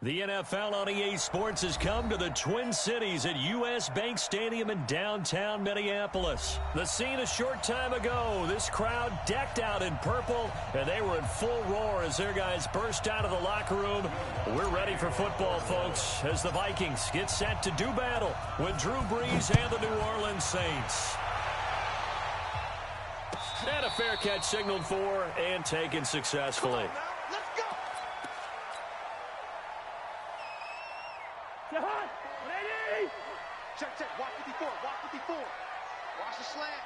The NFL on EA Sports has come to the Twin Cities at U.S. Bank Stadium in downtown Minneapolis. The scene a short time ago, this crowd decked out in purple, and they were in full roar as their guys burst out of the locker room. We're ready for football, folks, as the Vikings get set to do battle with Drew Brees and the New Orleans Saints. And a fair catch signaled for and taken successfully. Check. Walk 54. Watch the slant.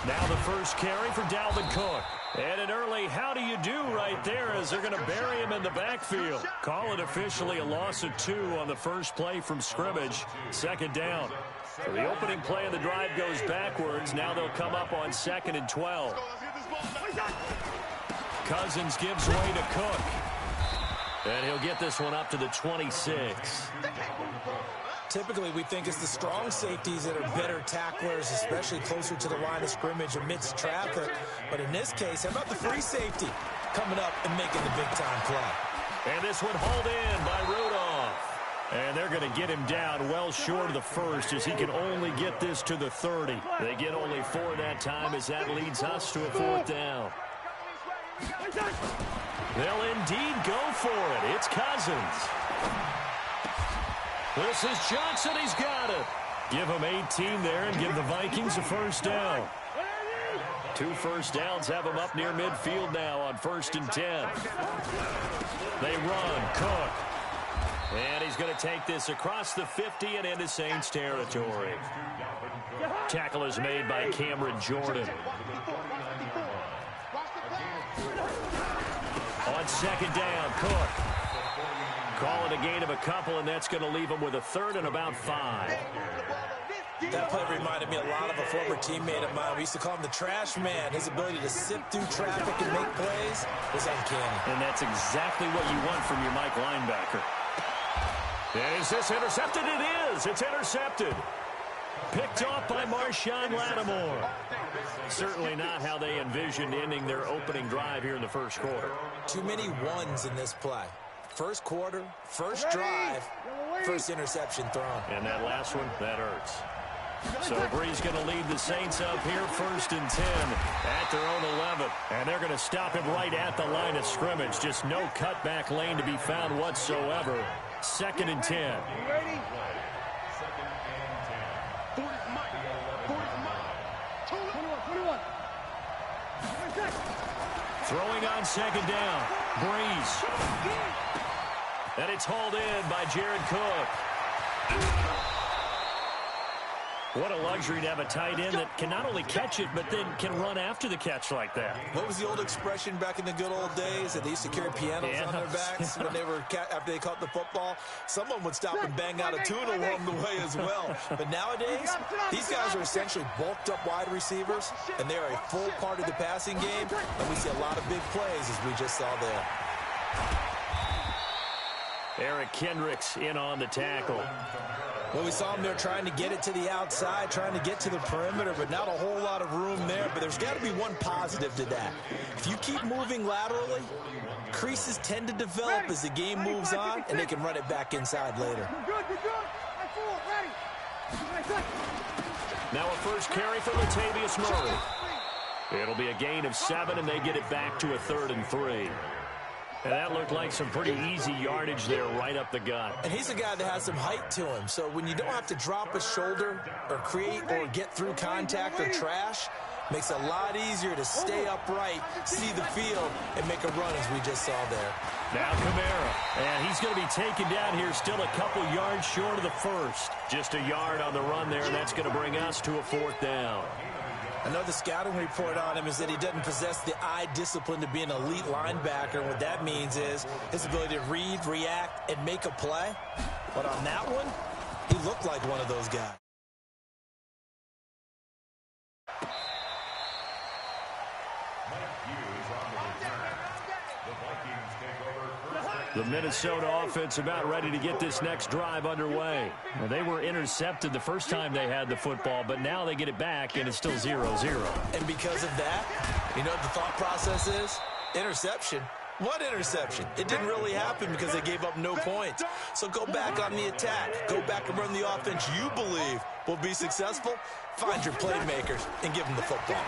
Now the first carry for Dalvin Cook. And an early how do you do right there as they're going to bury him in the backfield. Call it officially a loss of 2 on the first play from scrimmage. Second down. So the opening play of the drive goes backwards. Now they'll come up on 2nd and 12. Cousins gives way to Cook. And he'll get this one up to the 26. Typically, we think it's the strong safeties that are better tacklers, especially closer to the line of scrimmage amidst traffic. But in this case, how about the free safety coming up and making the big-time play? And this one hauled in by Rudolph. And they're going to get him down well short of the first as he can only get this to the 30. They get only 4 that time as that leads us to a 4th down. They'll indeed go for it. It's Cousins. This is Johnson. He's got it. Give him 18 there and give the Vikings a first down. 2 first downs have them up near midfield now on 1st and 10. They run. Cook. And he's going to take this across the 50 and into Saints territory. Tackle is made by Cameron Jordan. On 2nd down, Cook. Call it a gain of a couple, and that's going to leave him with a 3rd and about 5. That play reminded me a lot of a former teammate of mine. We used to call him the trash man. His ability to sift through traffic and make plays was uncanny. And that's exactly what you want from your Mike linebacker. Is this intercepted? It is. It's intercepted. Picked off by Marshawn Lattimore. Certainly not how they envisioned ending their opening drive here in the first quarter. Too many ones in this play. First quarter, first drive, first interception thrown. And that last one, that hurts. So Brees going to lead the Saints up here 1st and 10 at their own 11. And they're going to stop him right at the line of scrimmage. Just no cutback lane to be found whatsoever. 2nd and 10. Throwing on 2nd down. Brees. And it's hauled in by Jared Cook. What a luxury to have a tight end that can not only catch it, but then can run after the catch like that. What was the old expression back in the good old days that they used to carry pianos on their backs when they were after they caught the football? Someone would stop and bang out a tune along the way as well. But nowadays, these guys are essentially bulked up wide receivers, and they are a full part of the passing game, and we see a lot of big plays as we just saw there. Eric Kendricks in on the tackle. Well, we saw him there trying to get it to the outside, trying to get to the perimeter, but not a whole lot of room there. But there's got to be one positive to that. If you keep moving laterally, creases tend to develop as the game moves on, and they can run it back inside later. Now a first carry for Latavius Murray. It'll be a gain of 7, and they get it back to a 3rd and 3. And that looked like some pretty easy yardage there right up the gut. And he's a guy that has some height to him. So when you don't have to drop a shoulder or create or get through contact or trash, makes it a lot easier to stay upright, see the field, and make a run as we just saw there. Now Kamara. And he's going to be taken down here still a couple yards short of the first. Just a yard on the run there, and that's going to bring us to a 4th down. I know the scouting report on him is that he doesn't possess the eye discipline to be an elite linebacker. And what that means is his ability to read, react, and make a play. But on that one, he looked like one of those guys. The Minnesota offense about ready to get this next drive underway. Well, they were intercepted the first time they had the football, but now they get it back, and it's still 0-0. And because of that, you know what the thought process is? Interception. What interception? It didn't really happen because they gave up no points. So go back on the attack. Go back and run the offense you believe will be successful. Find your playmakers and give them the football.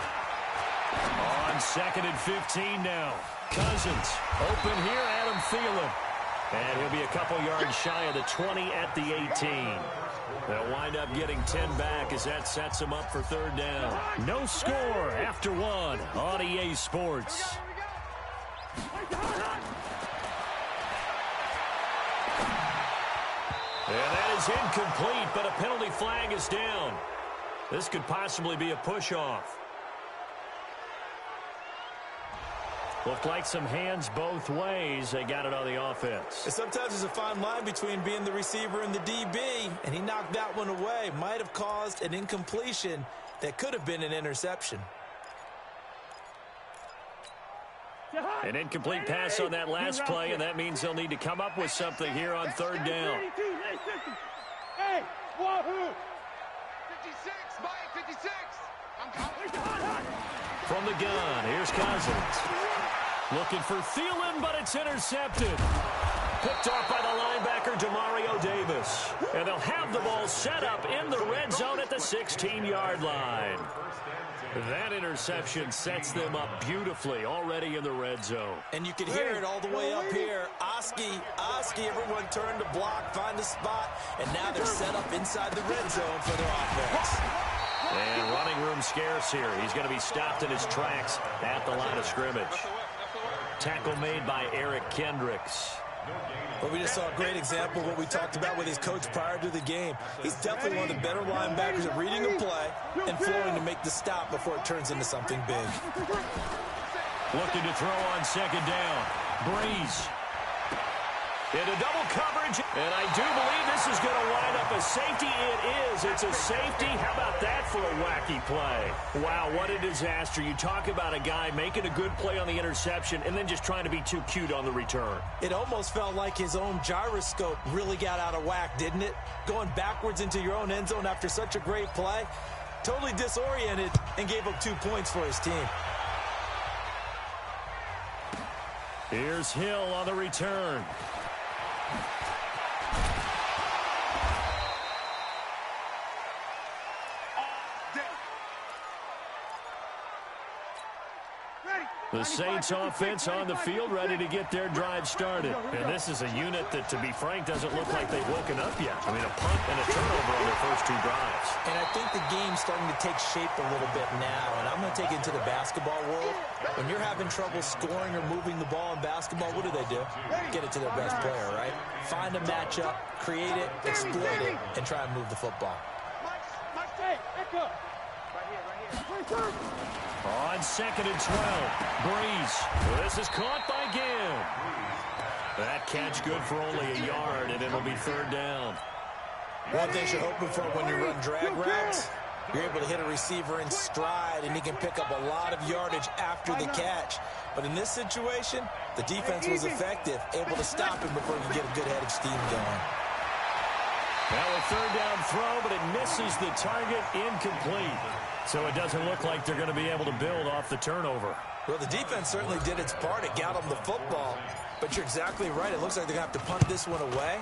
On 2nd and 15 now. Cousins open here, Adam Thielen. And he'll be a couple yards shy of the 20 at the 18. They'll wind up getting 10 back as that sets them up for 3rd down. No score after 1 on EA Sports. And that is incomplete, but a penalty flag is down. This could possibly be a push-off. Looked like some hands both ways. They got it on the offense. And sometimes there's a fine line between being the receiver and the DB, and he knocked that one away. Might have caused an incompletion that could have been an interception. An incomplete pass on that last play, and that means they'll need to come up with something here on 3rd down. Hey, wahoo! 56, Mike, 56. I'm coming. From the gun, here's Cousins. Looking for Thielen, but it's intercepted. Picked off by the linebacker, Demario Davis. And they'll have the ball set up in the red zone at the 16-yard line. That interception sets them up beautifully already in the red zone. And you can hear it all the way up here. Oski, everyone turned to block, find a spot, and now they're set up inside the red zone for their offense. And running room scarce here. He's going to be stopped in his tracks at the line of scrimmage. Tackle made by Eric Kendricks. But we just saw a great example of what we talked about with his coach prior to the game. He's definitely one of the better linebackers at reading a play and flowing to make the stop before it turns into something big. Looking to throw on 2nd down. Breeze. Into double coverage, and I do believe this is going to wind up a safety. It is. It's a safety. How about that for a wacky play? Wow, what a disaster. You talk about a guy making a good play on the interception and then just trying to be too cute on the return. It almost felt like his own gyroscope really got out of whack, didn't it? Going backwards into your own end zone after such a great play. Totally disoriented and gave up 2 points for his team. Here's Hill on the return. The Saints offense on the field, ready to get their drive started. And this is a unit that, to be frank, doesn't look like they've woken up yet. I mean, a punt and a turnover on their first 2 drives. And I think the game's starting to take shape a little bit now. And I'm going to take it into the basketball world. When you're having trouble scoring or moving the ball in basketball, what do? Get it to their best player, right? Find a matchup, create it, exploit it, and try and move the football. On 2nd and 12, Breeze. This is caught by Gibb. That catch good for only a yard, and it'll be 3rd down. One thing you're hoping for when you run drag routes, you're able to hit a receiver in stride, and he can pick up a lot of yardage after the catch. But in this situation, the defense was effective, able to stop him before he could get a good head of steam going. Now a 3rd down throw, but it misses the target, incomplete. So it doesn't look like they're going to be able to build off the turnover. Well, the defense certainly did its part. It got them the football. But you're exactly right. It looks like they're going to have to punt this one away.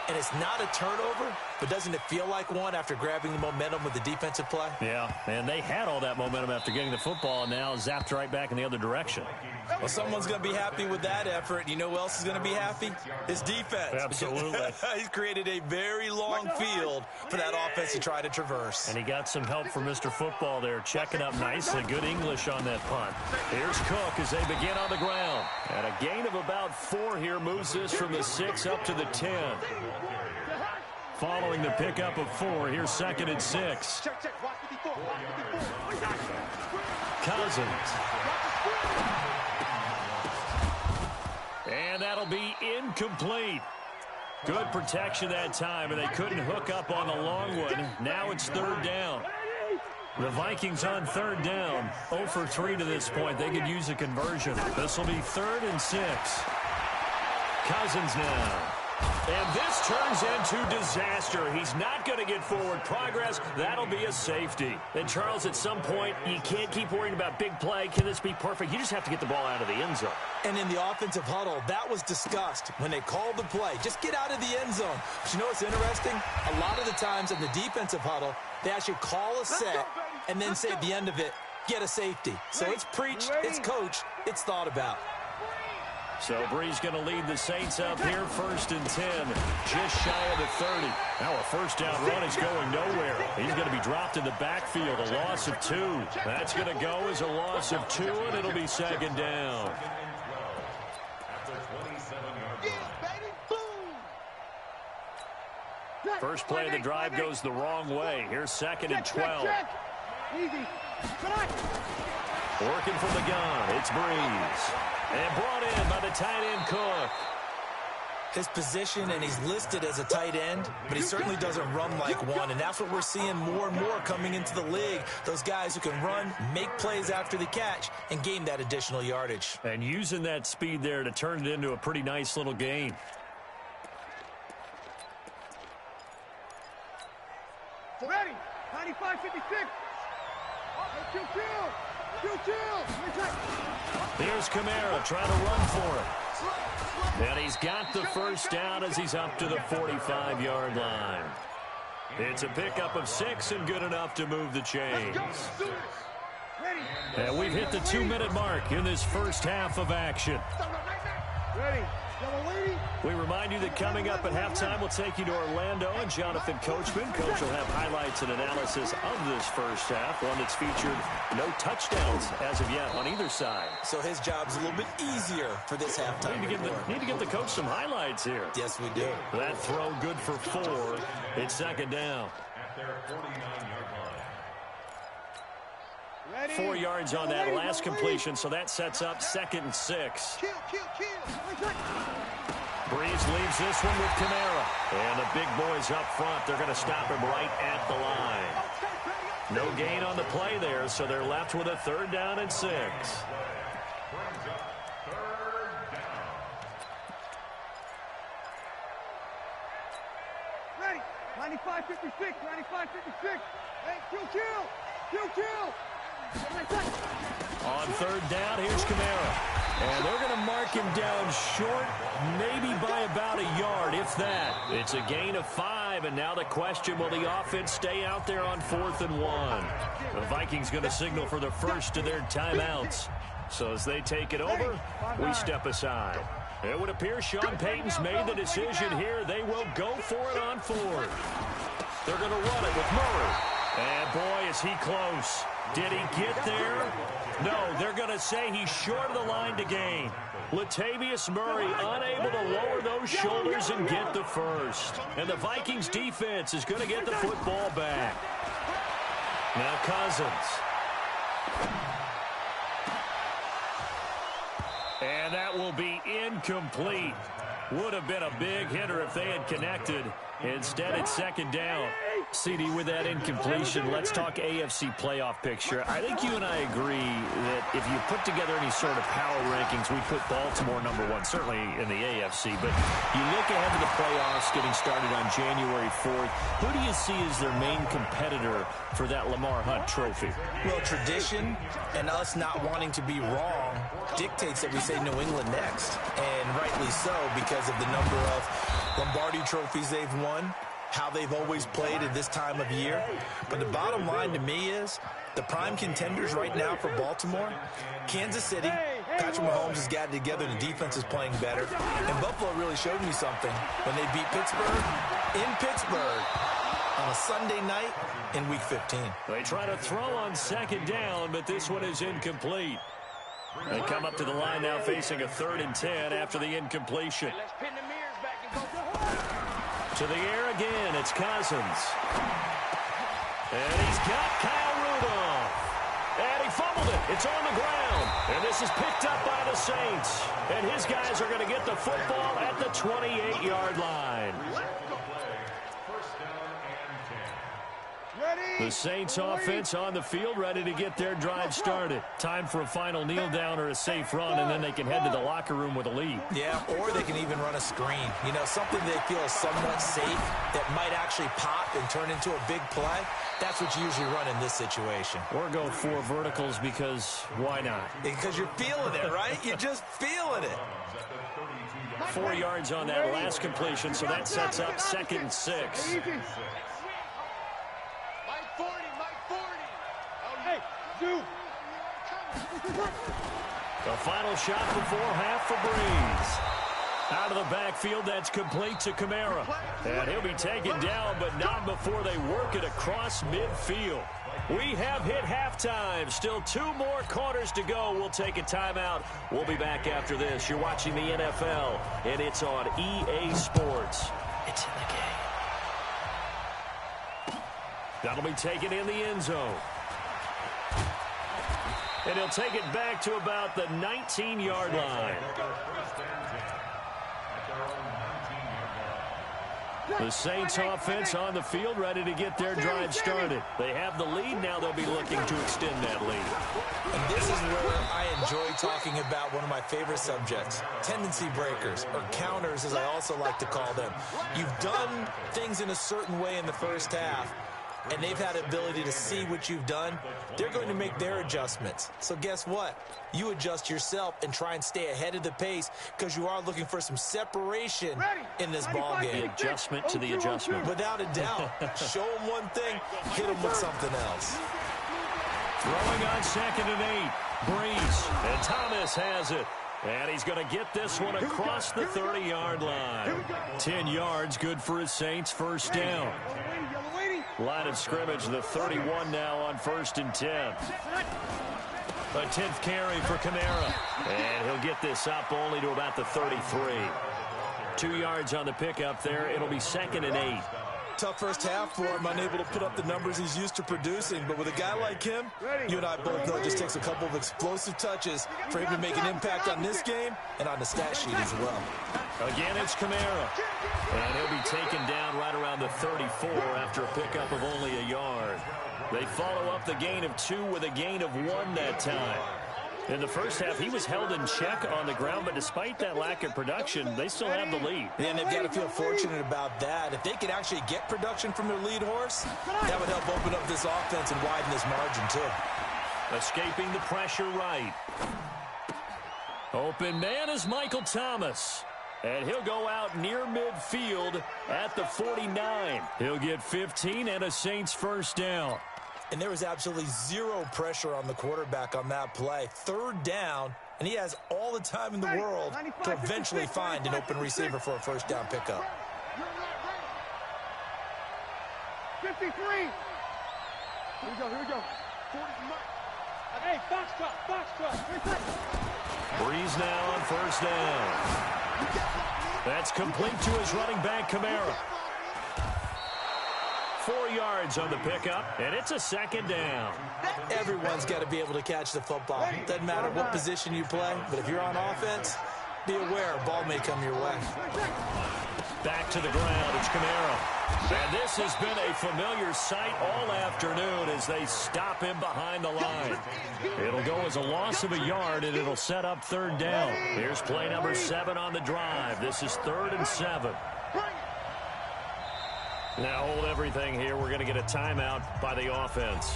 And it's not a turnover, but doesn't it feel like one after grabbing the momentum with the defensive play? Yeah, and they had all that momentum after getting the football, and now zapped right back in the other direction. Well, someone's going to be happy with that effort. You know who else is going to be happy? His defense. Absolutely. He's created a very long field for that offense to try to traverse. And he got some help from Mr. Football there, checking up nicely. Good English on that punt. Here's Cook as they begin on the ground. And a gain of about 4 here moves this from the 6 up to the 10. Following the pickup of 4, here's 2nd and 6. Cousins. And that'll be incomplete. Good protection that time, and they couldn't hook up on the long one. Now it's 3rd down. The Vikings on 3rd down. 0 for 3 to this point. They could use a conversion. This will be 3rd and 6. Cousins now. And this turns into disaster. He's not going to get forward progress. That'll be a safety. And, Charles, at some point, you can't keep worrying about big play. Can this be perfect? You just have to get the ball out of the end zone. And in the offensive huddle, that was discussed when they called the play. Just get out of the end zone. But you know what's interesting? A lot of the times in the defensive huddle, they actually call a set and then say at the end of it, get a safety. So it's preached, it's coached, it's thought about. So Bree's going to lead the Saints up here, 1st and 10, just shy of the 30. Now a first down run is going nowhere. He's going to be dropped in the backfield, a loss of 2. That's going to go as a loss of 2, and it'll be 2nd down. First play of the drive goes the wrong way. Here's 2nd and 12. Easy. Working from the gun, it's Breeze. And brought in by the tight end Cook. His position, and he's listed as a tight end, but he certainly doesn't run like one, and that's what we're seeing more and more coming into the league. Those guys who can run, make plays after the catch, and gain that additional yardage. And using that speed there to turn it into a pretty nice little gain. Ready. 95-56. Here's Kamara trying to run for it. And he's got the first down as he's up to the 45-yard line. It's a pickup of 6 and good enough to move the chains. And we've hit the 2-minute mark in this first half of action. Ready. We remind you that coming up at halftime, we'll take you to Orlando and Jonathan Coachman. Coach will have highlights and analysis of this first half, one that's featured no touchdowns as of yet on either side. So his job's a little bit easier for this halftime. Need to give the coach some highlights here. Yes, we do. That throw good for 4. It's 2nd down. 4 yards on that last completion, so that sets up 2nd and 6. Breeze leaves this one with Kamara. And the big boys up front, they're going to stop him right at the line. No gain on the play there, so they're left with a 3rd down and 6. Ready. 95-56. 95-56. Hey, kill. On 3rd down, here's Kamara. And they're going to mark him down short, maybe by about a yard, if that. It's a gain of 5, and now the question, will the offense stay out there on 4th and 1? The Vikings going to signal for the first of their timeouts. So as they take it over, we step aside. It would appear Sean Payton's made the decision here. They will go for it on 4th. They're going to run it with Murray. And boy, is he close. Did he get there? No, they're going to say he's short of the line to gain. Latavius Murray unable to lower those shoulders and get the first. And the Vikings defense is going to get the football back. Now Cousins. And that will be incomplete. Would have been a big hitter if they had connected. Instead, it's 2nd down. CD, with that incompletion, let's talk AFC playoff picture. I think you and I agree that if you put together any sort of power rankings, we put Baltimore number 1, certainly in the AFC. But you look ahead to the playoffs getting started on January 4th. Who do you see as their main competitor for that Lamar Hunt trophy? Well, tradition and us not wanting to be wrong dictates that we say New England next. And rightly so, because of the number of Lombardi trophies they've won, how they've always played at this time of year. But the bottom line to me is the prime contenders right now for Baltimore, Kansas City. Patrick Mahomes has got it together. The defense is playing better. And Buffalo really showed me something when they beat Pittsburgh in Pittsburgh on a Sunday night in Week 15. They try to throw on 2nd down, but this one is incomplete. They come up to the line now facing a 3rd and 10 after the incompletion. To the air again, it's Cousins. And he's got Kyle Rudolph. And he fumbled it. It's on the ground. And this is picked up by the Saints. And his guys are going to get the football at the 28-yard line. Ready? The Saints offense on the field, ready to get their drive started. Time for a final kneel down or a safe run, and then they can head to the locker room with a lead. Yeah, or they can even run a screen. You know, something they feel is somewhat safe that might actually pop and turn into a big play. That's what you usually run in this situation. Or go 4 verticals because why not? Because you're feeling it, right? You're just feeling it. 4 yards on that last completion, so that sets up 2nd and 6. The final shot before half for Breeze. Out of the backfield, that's complete to Kamara. And he'll be taken down, but not before they work it across midfield. We have hit halftime. Still 2 more quarters to go. We'll take a timeout. We'll be back after this. You're watching the NFL, and it's on EA Sports. It's in the game. That'll be taken in the end zone. And he'll take it back to about the 19-yard line. The Saints offense on the field, ready to get their drive started. They have the lead. Now they'll be looking to extend that lead. And this is where I enjoy talking about one of my favorite subjects, tendency breakers, or counters, as I also like to call them. You've done things in a certain way in the first half, and they've had the ability to see what you've done. They're going to make their adjustments. So guess what? You adjust yourself and try and stay ahead of the pace because you are looking for some separation in this ball game. The adjustment to the adjustment. Without a doubt. Show them one thing, hit them with something else. Throwing on 2nd and 8. Breeze. And Thomas has it. And he's going to get this one across the 30-yard line. 10 yards, good for his Saints. First down. Line of scrimmage, the 31 now on 1st and 10. A 10th carry for Kamara. And he'll get this up only to about the 33. 2 yards on the pickup there. It'll be 2nd and 8. Tough first half for him, unable to put up the numbers he's used to producing. But with a guy like him, you and I both know it just takes a couple of explosive touches for him to make an impact on this game and on the stat sheet as well. Again, it's Kamara. And he'll be taken down right around the 34 after a pickup of only a yard. They follow up the gain of 2 with a gain of 1 that time. In the first half, he was held in check on the ground, but despite that lack of production, they still have the lead. And they've got to feel fortunate about that. If they could actually get production from their lead horse, that would help open up this offense and widen this margin, too. Escaping the pressure right. Open man is Michael Thomas. And he'll go out near midfield at the 49. He'll get 15 and a Saints first down. And there was absolutely zero pressure on the quarterback on that play. 3rd down, and he has all the time in the world to eventually find an open receiver for a first down pickup. 53. Here we go. Hey, box truck. Breeze now on 1st down. That's complete to his running back, Kamara. 4 yards on the pickup, and it's a 2nd down. Everyone's got to be able to catch the football. Doesn't matter what position you play, but if you're on offense, be aware a ball may come your way. Back to the ground, it's Kamara. And this has been a familiar sight all afternoon as they stop him behind the line. It'll go as a loss of a yard, and it'll set up 3rd down. Here's play number 7 on the drive. This is 3rd and 7. Now hold everything here. We're going to get a timeout by the offense.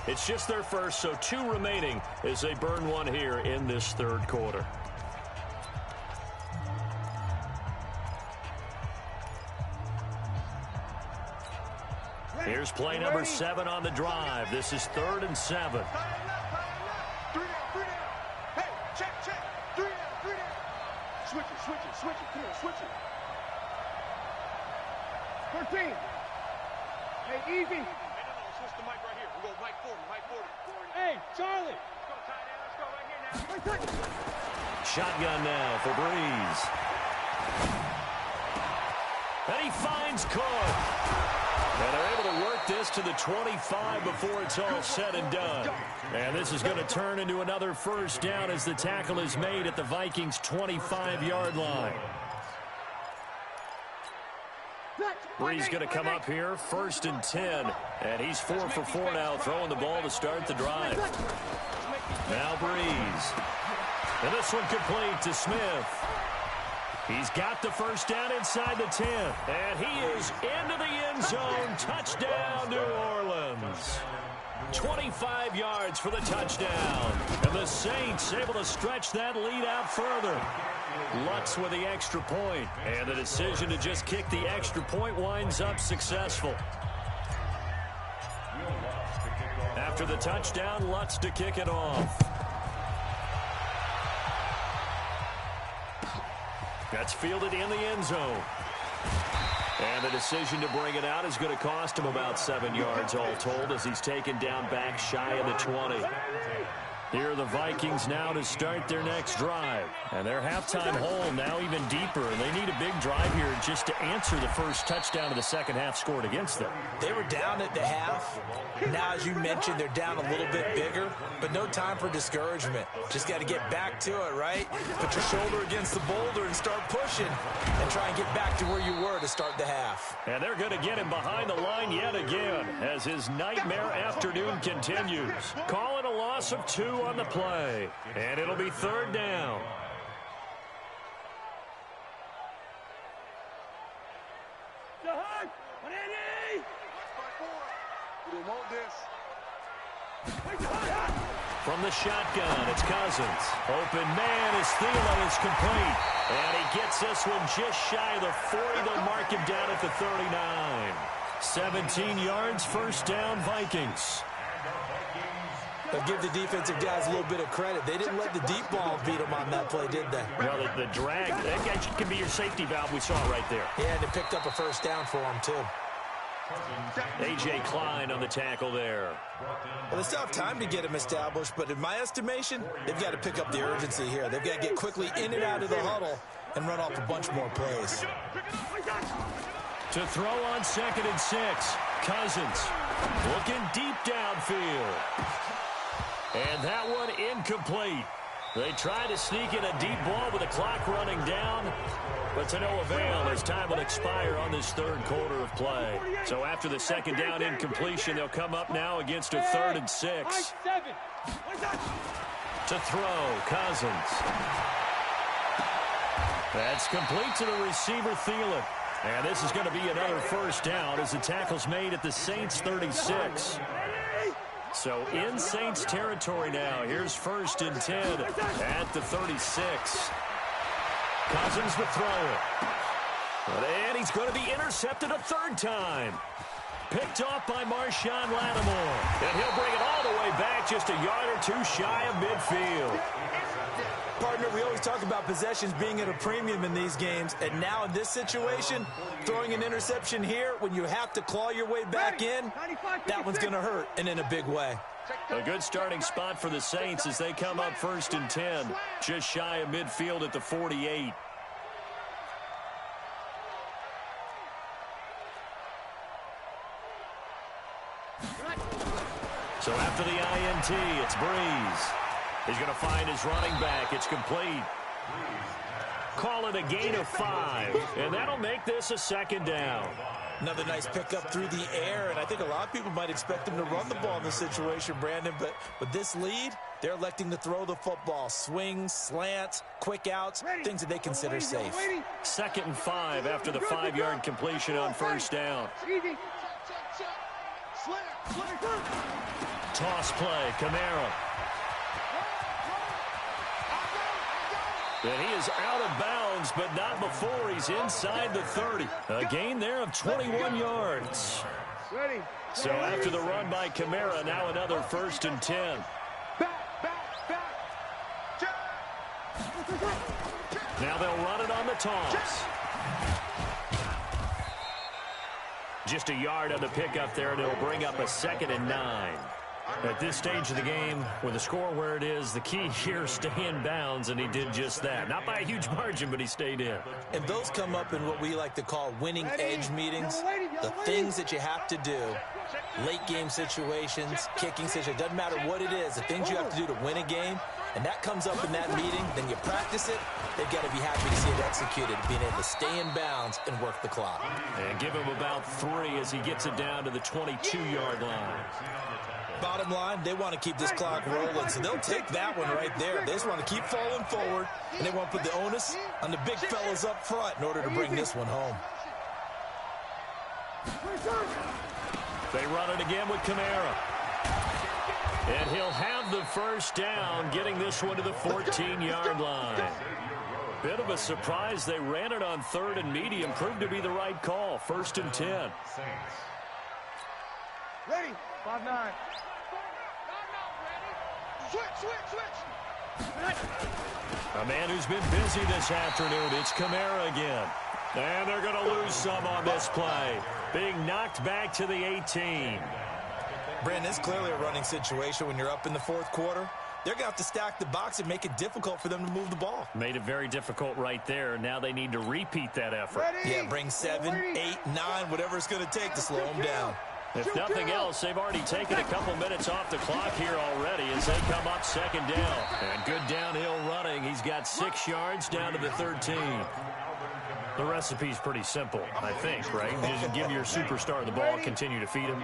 It's just their first, so 2 remaining as they burn one here in this 3rd quarter. Here's play number 7 on the drive. This is 3rd and 7. 3 down. Hey, check. 3 down. Switch it. Come on, switch it. 13. Hey, easy. No, switch the mic right here. We'll go mic forward. Hey, Charlie. Let's go, tight end. Let's go right here now. Shotgun now for Breeze. And he finds Cook. And they're able to work this to the 25 before it's all said and done. And this is going to turn into another first down as the tackle is made at the Vikings' 25-yard line. Bree's going to come up here, 1st and 10. And he's 4 for 4 now, throwing the ball to start the drive. Now Breeze. And this one complete to Smith. He's got the first down inside the 10. And he is into the end zone. Touchdown, New Orleans. 25 yards for the touchdown. And the Saints able to stretch that lead out further. Lutz with the extra point. And the decision to just kick the extra point winds up successful. After the touchdown, Lutz to kick it off. That's fielded in the end zone. And the decision to bring it out is going to cost him about 7 yards all told as he's taken down back shy of the 20. Here are the Vikings now to start their next drive. And their halftime hole now even deeper. And they need a big drive here just to answer the first touchdown of the second half scored against them. They were down at the half. Now, as you mentioned, they're down a little bit bigger. But no time for discouragement. Just got to get back to it, right? Put your shoulder against the boulder and start pushing. And try and get back to where you were to start the half. And they're going to get him behind the line yet again as his nightmare afternoon continues. Calling a loss of 2 on the play. And it'll be 3rd down. From the shotgun, it's Cousins. Open man is Thielen. It's complete. And he gets this one just shy of the 40. They'll mark him down at the 39. 17 yards, 1st down, Vikings. They'll give the defensive guys a little bit of credit. They didn't let the deep ball beat them on that play, did they? Well, the drag, that can be your safety valve we saw right there. Yeah, and they picked up a 1st down for them, too. A.J. Klein on the tackle there. Well, they still have time to get him established, but in my estimation, they've got to pick up the urgency here. They've got to get quickly in and out of the huddle and run off a bunch more plays. To throw on 2nd and 6, Cousins looking deep downfield. And that one incomplete. They try to sneak in a deep ball with the clock running down, but to no avail as time will expire on this 3rd quarter of play. So after the 2nd down incompletion, they'll come up now against a 3rd and 6. To throw, Cousins. That's complete to the receiver, Thielen. And this is going to be another 1st down as the tackle's made at the Saints' 36. So in Saints territory now. Here's 1st and 10 at the 36. Cousins to throw it. And he's going to be intercepted a 3rd time. Picked off by Marshawn Lattimore. And he'll bring it all the way back just a yard or 2 shy of midfield. Partner, we always talk about possessions being at a premium in these games. And now in this situation, throwing an interception here when you have to claw your way back in, that one's going to hurt, and in a big way. A good starting spot for the Saints as they come up 1st and 10, just shy of midfield at the 48. So after the INT, it's Breeze. He's going to find his running back. It's complete. Call it a gain of 5, and that'll make this a 2nd down. Another nice pickup through the air, and I think a lot of people might expect him to run the ball in this situation, Brandon, but with this lead, they're electing to throw the football. Swings, slants, quick outs, things that they consider safe. 2nd and 5 after the 5-yard completion on 1st down. Toss play, Kamara. And he is out of bounds, but not before he's inside the 30. A gain there of 21 yards. So after the run by Kamara, now another 1st and 10. Now they'll run it on the toss. Just a yard on the pickup there, and it'll bring up a 2nd and 9. At this stage of the game, with the score where it is, the key here, stay in bounds, and he did just that. Not by a huge margin, but he stayed in. And those come up in what we like to call winning edge meetings. The things that you have to do, late game situations, kicking situations, doesn't matter what it is, the things you have to do to win a game, and that comes up in that meeting, then you practice it, they've got to be happy to see it executed, being able to stay in bounds and work the clock. And give him about 3 as he gets it down to the 22-yard line. Bottom line, they want to keep this clock rolling, so they'll take that one right there. They just want to keep falling forward, and they want to put the onus on the big fellas up front in order to bring this one home. They run it again with Kamara. And he'll have the first down, getting this one to the 14-yard line. Bit of a surprise. They ran it on 3rd and medium. Proved to be the right call. 1st and 10. Ready? 5-9. Switch. A man who's been busy this afternoon. It's Kamara again. And they're going to lose some on this play. Being knocked back to the 18. Brandon, it's clearly a running situation when you're up in the 4th quarter. They're going to have to stack the box and make it difficult for them to move the ball. Made it very difficult right there. Now they need to repeat that effort. Ready? Yeah, bring 7, 8, 9, whatever it's going to take to slow them down. If nothing else, they've already taken a couple minutes off the clock here already as they come up 2nd down. And good downhill running. He's got 6 yards down to the 13. The recipe's pretty simple, I think, right? Just give your superstar the ball, continue to feed him.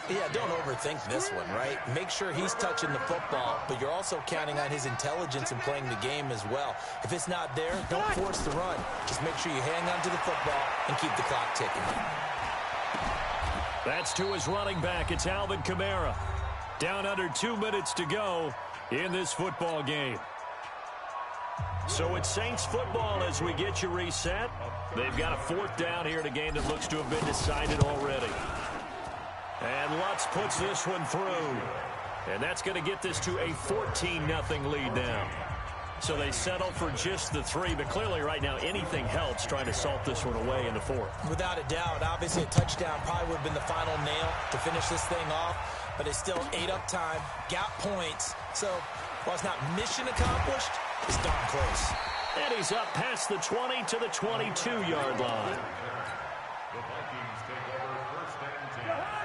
Yeah, don't overthink this one, right? Make sure he's touching the football, but you're also counting on his intelligence in playing the game as well. If it's not there, don't force the run. Just make sure you hang on to the football and keep the clock ticking. That's to his running back. It's Alvin Kamara. Down under 2 minutes to go in this football game. So it's Saints football as we get you reset. They've got a 4th down here in a game that looks to have been decided already. And Lutz puts this one through. And that's going to get this to a 14-0 lead now. So they settle for just the 3, but clearly right now anything helps trying to salt this one away in the 4th. Without a doubt, obviously a touchdown probably would have been the final nail to finish this thing off, but it's still 8 up time, got points. So while it's not mission accomplished, it's darn close. And he's up past the 20 to the 22-yard line.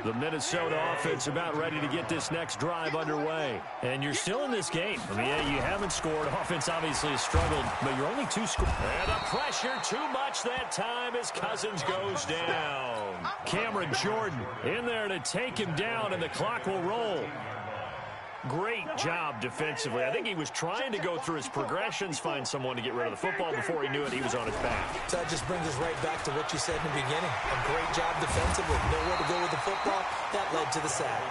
The Minnesota offense about ready to get this next drive underway. And you're still in this game. I mean, yeah, you haven't scored. Offense obviously has struggled, but you're only 2 scores. And the pressure too much that time as Cousins goes down. Cameron Jordan in there to take him down, and the clock will roll. Great job defensively. I think he was trying to go through his progressions, find someone to get rid of the football. Before he knew it, he was on his back. So that just brings us right back to what you said in the beginning. A great job defensively. Nowhere to go with the football. That led to the sack.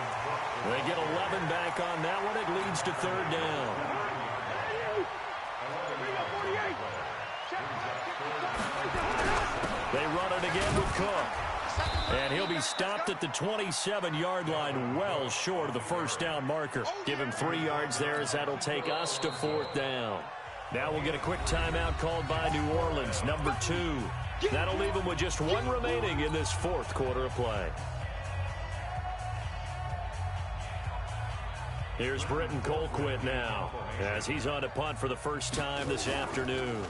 They get 11 back on that one. It leads to 3rd down. They run it again with Cook. And he'll be stopped at the 27-yard line, well short of the 1st down marker. Give him 3 yards there as that'll take us to 4th down. Now we'll get a quick timeout called by New Orleans, number 2. That'll leave them with just 1 remaining in this 4th quarter of play. Here's Britton Colquitt now as he's on to punt for the first time this afternoon.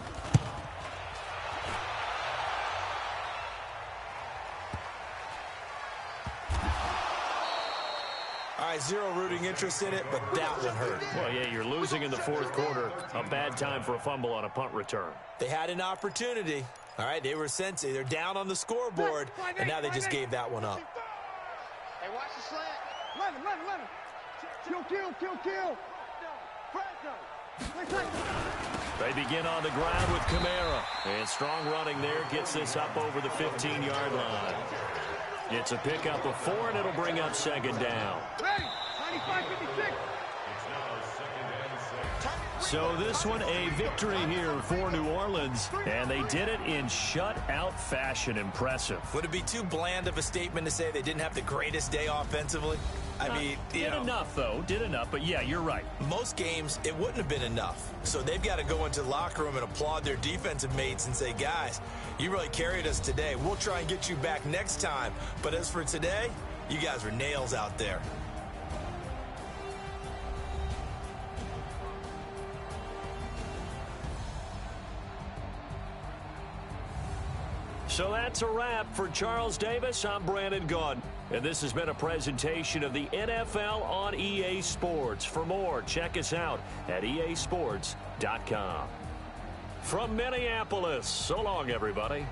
Zero rooting interest in it, but that one hurt. Well, yeah, you're losing in the 4th quarter. A bad time for a fumble on a punt return. They had an opportunity. All right, they were sensitive. They're down on the scoreboard, and now they just gave that one up. Hey, watch the slant. Let him. Kill. They begin on the ground with Kamara. And strong running there gets this up over the 15-yard line. It's a pickup of 4, and it'll bring up 2nd down. Ready? 95-56. So this one a victory here for New Orleans, and they did it in shutout fashion. Impressive. Would it be too bland of a statement to say they didn't have the greatest day offensively? I mean, did enough, though. Did enough, but yeah, you're right. Most games, it wouldn't have been enough. So they've got to go into the locker room and applaud their defensive mates and say, guys, you really carried us today. We'll try and get you back next time. But as for today, you guys were nails out there. So that's a wrap. For Charles Davis, I'm Brandon Gaudin. And this has been a presentation of the NFL on EA Sports. For more, check us out at easports.com. From Minneapolis, so long, everybody.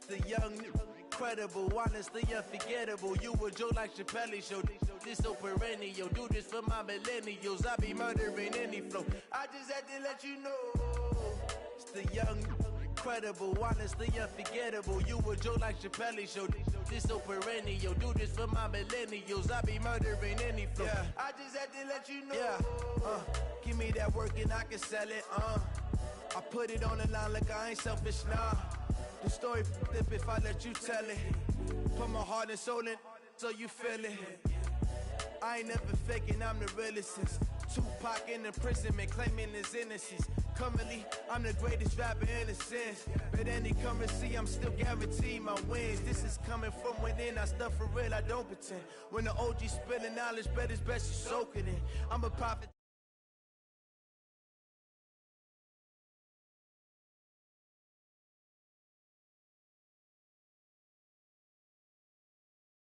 the young, incredible, honestly unforgettable. You a joke like Chappelle show. This so perennial. Do this for my millennials. I be murdering any flow. I just had to let you know. It's the young, incredible, honestly unforgettable. You a joke like Chappelle show. This so perennial. Do this for my millennials. I be murdering any flow. Yeah. I just had to let you know. Yeah. Give me that work and I can sell it. I put it on the line like I ain't selfish, nah. The story flip if I let you tell it. Put my heart and soul in so you feel it. I ain't never faking, I'm the realest since Tupac in imprisonment, claiming his innocence. Currently, I'm the greatest rapper in a sense. But any currency, I'm still guaranteed my wins. This is coming from within, I stuff for real, I don't pretend. When the OG spilling knowledge, bet it's best you soak it in. I'm a prophet.